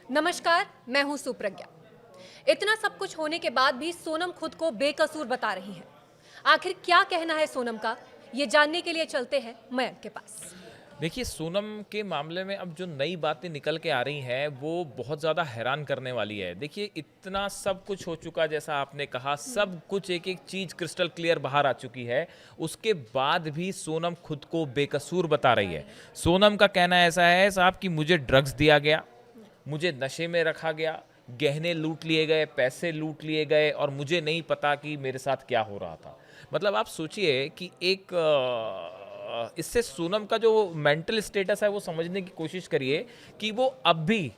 नमस्कार, मैं हूं सुप्रज्ञा। इतना सब कुछ होने के बाद भी सोनम खुद को बेकसूर बता रही हैं। आखिर क्या कहना है सोनम का, ये जानने के लिए चलते हैं मयंक के पास। देखिए, सोनम के मामले में अब जो नई बातें निकल के आ रही हैं वो बहुत ज़्यादा हैरान करने वाली है। देखिए, इतना सब कुछ हो चुका, जैसा आपने कहा, सब कुछ एक एक चीज़ क्रिस्टल क्लियर बाहर आ चुकी है। उसके बाद भी सोनम खुद को बेकसूर बता रही है। सोनम का कहना ऐसा है साहब कि मुझे ड्रग्स दिया गया, मुझे नशे में रखा गया, गहने लूट लिए गए, पैसे लूट लिए गए और मुझे नहीं पता कि मेरे साथ क्या हो रहा था। मतलब आप सोचिए कि एक इससे सोनम का जो मेंटल स्टेटस है वो समझने की कोशिश करिए कि वो अब भी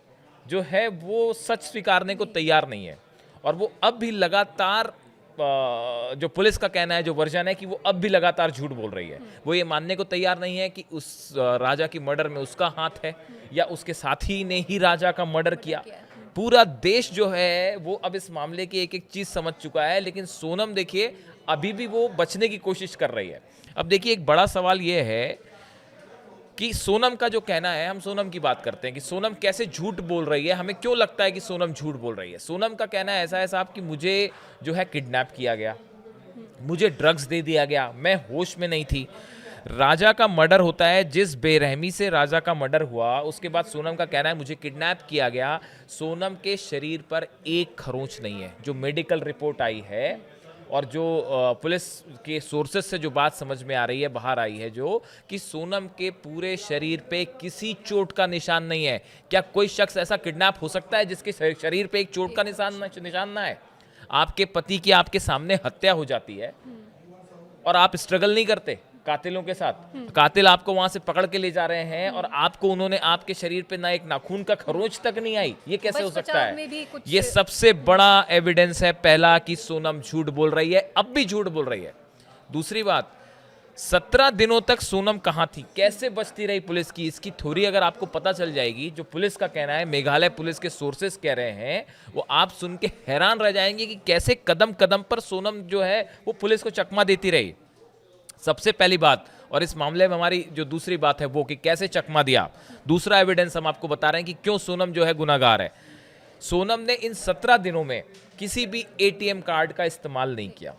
जो है वो सच स्वीकारने को तैयार नहीं है। और वो अब भी लगातार जो पुलिस का कहना है, जो वर्जन है, कि वो अब भी लगातार झूठ बोल रही है। वो ये मानने को तैयार नहीं है कि उस राजा की मर्डर में उसका हाथ है या उसके साथी ने ही राजा का मर्डर किया। पूरा देश जो है वो अब इस मामले की एक एक चीज समझ चुका है, लेकिन सोनम देखिए अभी भी वो बचने की कोशिश कर रही है। अब देखिए, एक बड़ा सवाल ये है कि सोनम का जो कहना है, हम सोनम की बात करते हैं कि सोनम कैसे झूठ बोल रही है, हमें क्यों लगता है कि सोनम झूठ बोल रही है। सोनम का कहना ऐसा है साहब कि मुझे जो है किडनैप किया गया, मुझे ड्रग्स दे दिया गया, मैं होश में नहीं थी। राजा का मर्डर होता है, जिस बेरहमी से राजा का मर्डर हुआ उसके बाद सोनम का कहना है मुझे किडनैप किया गया। सोनम के शरीर पर एक खरोंच नहीं है। जो मेडिकल रिपोर्ट आई है और जो पुलिस के सोर्सेस से जो बात समझ में आ रही है, बाहर आई है, जो कि सोनम के पूरे शरीर पे किसी चोट का निशान नहीं है। क्या कोई शख्स ऐसा किडनैप हो सकता है जिसके शरीर पे एक चोट का निशान ना है? आपके पति की आपके सामने हत्या हो जाती है और आप स्ट्रगल नहीं करते कातिलों के साथ। कातिल आपको वहां से पकड़ के ले जा रहे हैं और आपको उन्होंने आपके शरीर पे ना एक नाखून का खरोंच तक नहीं आई। ये कैसे हो सकता है? ये सबसे बड़ा एविडेंस है पहला कि सोनम झूठ बोल रही है, अब भी झूठ बोल रही है। दूसरी बात, 17 दिनों तक सोनम कहां थी, कैसे बचती रही पुलिस की, इसकी थ्योरी अगर आपको पता चल जाएगी, जो पुलिस का कहना है, मेघालय पुलिस के सोर्सेस कह रहे हैं, वो आप सुन के हैरान रह जाएंगे कि कैसे कदम कदम पर सोनम जो है वो पुलिस को चकमा देती रही। सबसे पहली बात, और इस मामले में हमारी जो दूसरी बात है वो कि कैसे चकमा दिया। दूसरा एविडेंस हम आपको बता रहे हैं कि क्यों सोनम जो है गुनाहगार है। सोनम ने इन 17 दिनों में किसी भी एटीएम कार्ड का इस्तेमाल नहीं किया,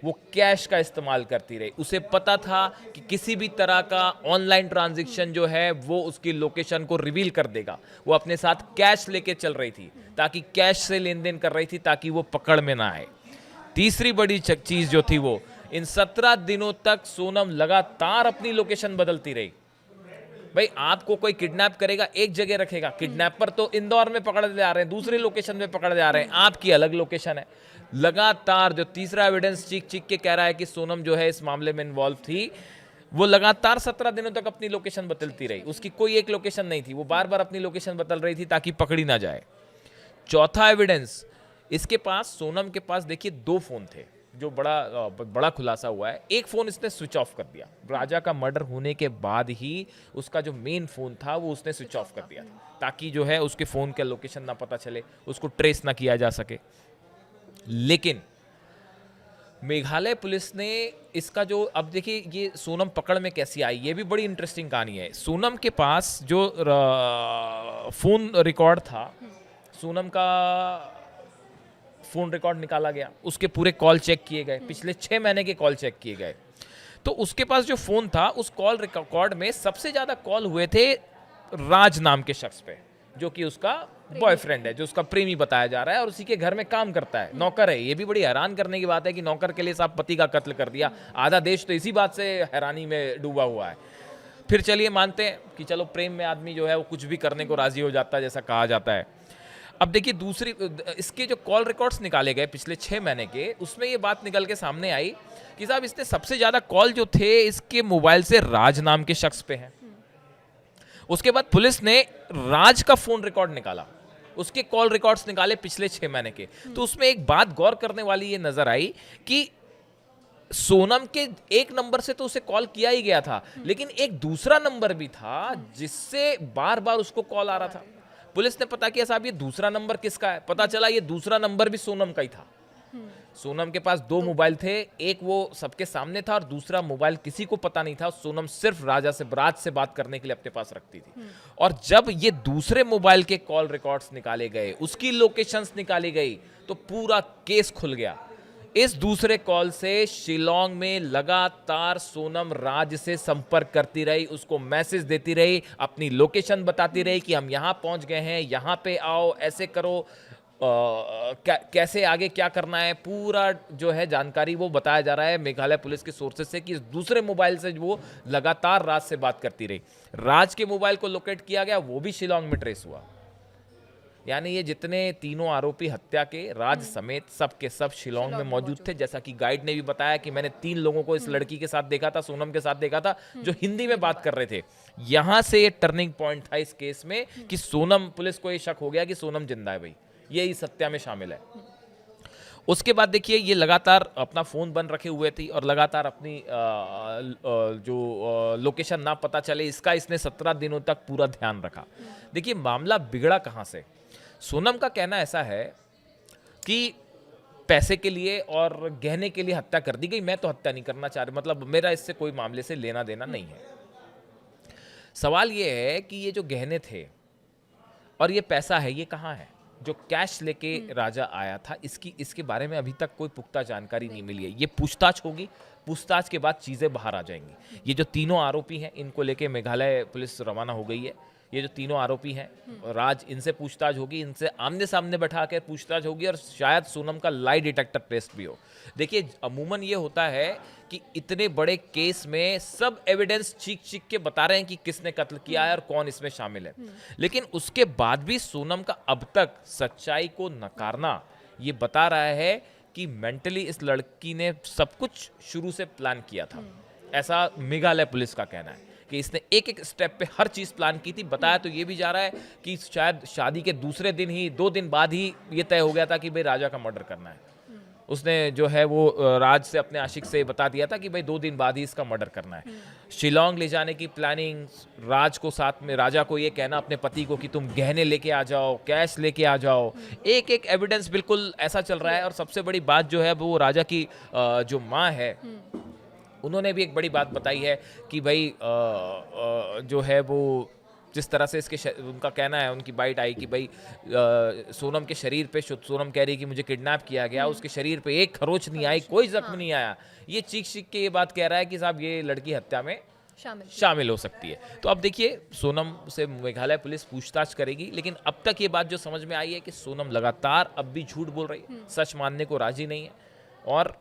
वो कैश का इस्तेमाल करती रही। उसे पता था कि किसी भी तरह का ऑनलाइन ट्रांजैक्शन जो है वो उसकी लोकेशन को रिवील कर देगा। वो अपने साथ कैश लेके चल रही थी, ताकि कैश से लेन देन कर रही थी, ताकि वो पकड़ में ना आए। तीसरी बड़ी चीज जो थी, वो इन 17 दिनों तक सोनम लगातार अपनी लोकेशन बदलती रही। भाई, आपको कोई किडनैप करेगा, एक जगह रखेगा, किडनैपर तो इंदौर में पकड़ ले जा रहे हैं, दूसरी लोकेशन में पकड़ जा रहे हैं, आपकी अलग लोकेशन है। लगातार जो तीसरा एविडेंस चीख चीख के कह रहा है कि सोनम जो है इस मामले में इन्वॉल्व थी, वो लगातार 17 दिनों तक अपनी लोकेशन बदलती रही। उसकी कोई एक लोकेशन नहीं थी, वो बार बार अपनी लोकेशन बदल रही थी ताकि पकड़ी ना जाए। चौथा एविडेंस, इसके पास, सोनम के पास देखिए 2 फोन थे, जो बड़ा खुलासा हुआ है। एक फोन इसने स्विच ऑफ कर दिया, राजा का मर्डर होने के बाद ही उसका जो मेन फोन था वो उसने स्विच ऑफ कर दिया, ताकि जो है उसके फोन का लोकेशन ना पता चले, उसको ट्रेस ना किया जा सके। लेकिन मेघालय पुलिस ने इसका जो, अब देखिए ये सोनम पकड़ में कैसी आई, ये भी बड़ी इंटरेस्टिंग कहानी है। सोनम के पास जो फोन रिकॉर्ड था, सोनम का फोन रिकॉर्ड निकाला गया, उसके पूरे कॉल चेक किए गए, पिछले 6 महीने के कॉल चेक किए गए। तो उसके पास जो फोन था, उस कॉल रिकॉर्ड में सबसे ज्यादा कॉल हुए थे राज नाम के शख्स पे, जो कि उसका बॉयफ्रेंड है, जो उसका प्रेमी बताया जा रहा है और उसी के घर में काम करता है, नौकर है। ये भी बड़ी हैरान करने की बात है कि नौकर के लिए साहब पति का कत्ल कर दिया। आधा देश तो इसी बात से हैरानी में डूबा हुआ है। फिर चलिए मानते हैं कि चलो प्रेम में आदमी जो है वो कुछ भी करने को राजी हो जाता है, जैसा कहा जाता है। अब देखिए, दूसरी, इसके जो कॉल रिकॉर्ड्स निकाले गए पिछले 6 महीने के, उसमें ये बात निकल के सामने आई कि साहब इसने सबसे ज्यादा कॉल जो थे इसके मोबाइल से राज नाम के शख्स पे हैं। उसके बाद पुलिस ने राज का फोन रिकॉर्ड निकाला, उसके कॉल रिकॉर्ड्स निकाले पिछले 6 महीने के। तो उसमें एक बात गौर करने वाली ये नजर आई कि सोनम के एक नंबर से तो उसे कॉल किया ही गया था, लेकिन एक दूसरा नंबर भी था जिससे बार बार उसको कॉल आ रहा था। पुलिस ने पता किया, साहब ये दूसरा नंबर किसका है, पता चला ये दूसरा नंबर भी सोनम का ही था। सोनम के पास 2 मोबाइल थे, एक वो सबके सामने था और दूसरा मोबाइल किसी को पता नहीं था। सोनम सिर्फ राज से बात करने के लिए अपने पास रखती थी। और जब ये दूसरे मोबाइल के कॉल रिकॉर्ड्स निकाले गए, उसकी लोकेशंस निकाली गई, तो पूरा केस खुल गया। इस दूसरे कॉल से शिलोंग में लगातार सोनम राज से संपर्क करती रही, उसको मैसेज देती रही, अपनी लोकेशन बताती रही कि हम यहाँ पहुँच गए हैं, यहाँ पे आओ, ऐसे करो, कैसे आगे क्या करना है, पूरा जो है जानकारी वो बताया जा रहा है मेघालय पुलिस के सोर्सेज से कि इस दूसरे मोबाइल से वो लगातार राज से बात करती रही। राज के मोबाइल को लोकेट किया गया, वो भी शिलोंग में ट्रेस हुआ। यानी ये जितने तीनों आरोपी हत्या के, राज समेत सब के सब शिलोंग में मौजूद थे। जैसा कि गाइड ने भी बताया कि मैंने 3 लोगों को इस लड़की के साथ देखा था, सोनम के साथ देखा था, जो हिंदी में बात कर रहे थे। यहां से ये टर्निंग पॉइंट था इस केस में कि सोनम, पुलिस को ये शक हो गया कि सोनम जिंदा है भाई, ये इस हत्या में शामिल है। उसके बाद देखिए ये लगातार अपना फ़ोन बंद रखे हुए थी और लगातार अपनी जो लोकेशन ना पता चले इसका इसने 17 दिनों तक पूरा ध्यान रखा। देखिए मामला बिगड़ा कहाँ से। सोनम का कहना ऐसा है कि पैसे के लिए और गहने के लिए हत्या कर दी गई, मैं तो हत्या नहीं करना चाह रही, मतलब मेरा इससे कोई मामले से लेना देना नहीं है। सवाल ये है कि ये जो गहने थे और ये पैसा है, ये कहाँ है? जो कैश लेके राजा आया था, इसके बारे में अभी तक कोई पुख्ता जानकारी नहीं मिली है। ये पूछताछ होगी, पूछताछ के बाद चीज़ें बाहर आ जाएंगी। ये जो तीनों आरोपी हैं, इनको लेके मेघालय पुलिस रवाना हो गई है। ये जो तीनों आरोपी हैं, राज, इनसे पूछताछ होगी, इनसे आमने सामने बैठा कर पूछताछ होगी और शायद सोनम का लाई डिटेक्टर टेस्ट भी हो। देखिए अमूमन ये होता है कि इतने बड़े केस में सब एविडेंस चीख के बता रहे हैं कि किसने कत्ल किया है और कौन इसमें शामिल है, लेकिन उसके बाद भी सोनम का अब तक सच्चाई को नकारना ये बता रहा है कि मेंटली इस लड़की ने सब कुछ शुरू से प्लान किया था। ऐसा मेघालय पुलिस का कहना है कि इसने एक एक स्टेप पे हर चीज़ प्लान की थी। बताया तो ये भी जा रहा है कि शायद शादी के दूसरे दिन ही, 2 दिन बाद ही ये तय हो गया था कि भाई राजा का मर्डर करना है। उसने जो है वो राज से, अपने आशिक से बता दिया था कि भाई 2 दिन बाद ही इसका मर्डर करना है। शिलोंग ले जाने की प्लानिंग, राज को साथ में, राजा को ये कहना अपने पति को कि तुम गहने लेके आ जाओ, कैश लेके आ जाओ, एक एक एविडेंस बिल्कुल ऐसा चल रहा है। और सबसे बड़ी बात जो है वो राजा की जो माँ है, उन्होंने भी एक बड़ी बात बताई है कि भाई जो है वो जिस तरह से उनका कहना है, उनकी बाइट आई कि भाई सोनम के शरीर पे, सोनम कह रही कि मुझे किडनैप किया गया, उसके शरीर पे एक खरोच नहीं आई, कोई जख्म नहीं आया। ये चीख के ये बात कह रहा है कि साहब ये लड़की हत्या में शामिल हो सकती है। तो अब देखिए सोनम से मेघालय पुलिस पूछताछ करेगी, लेकिन अब तक ये बात जो समझ में आई है कि सोनम लगातार अब भी झूठ बोल रही है, सच मानने को राजी नहीं है। और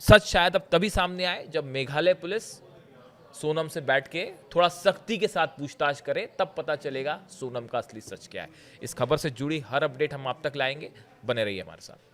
सच शायद अब तभी सामने आए जब मेघालय पुलिस सोनम से बैठ के थोड़ा सख्ती के साथ पूछताछ करे, तब पता चलेगा सोनम का असली सच क्या है। इस खबर से जुड़ी हर अपडेट हम आप तक लाएंगे, बने रहिए हमारे साथ।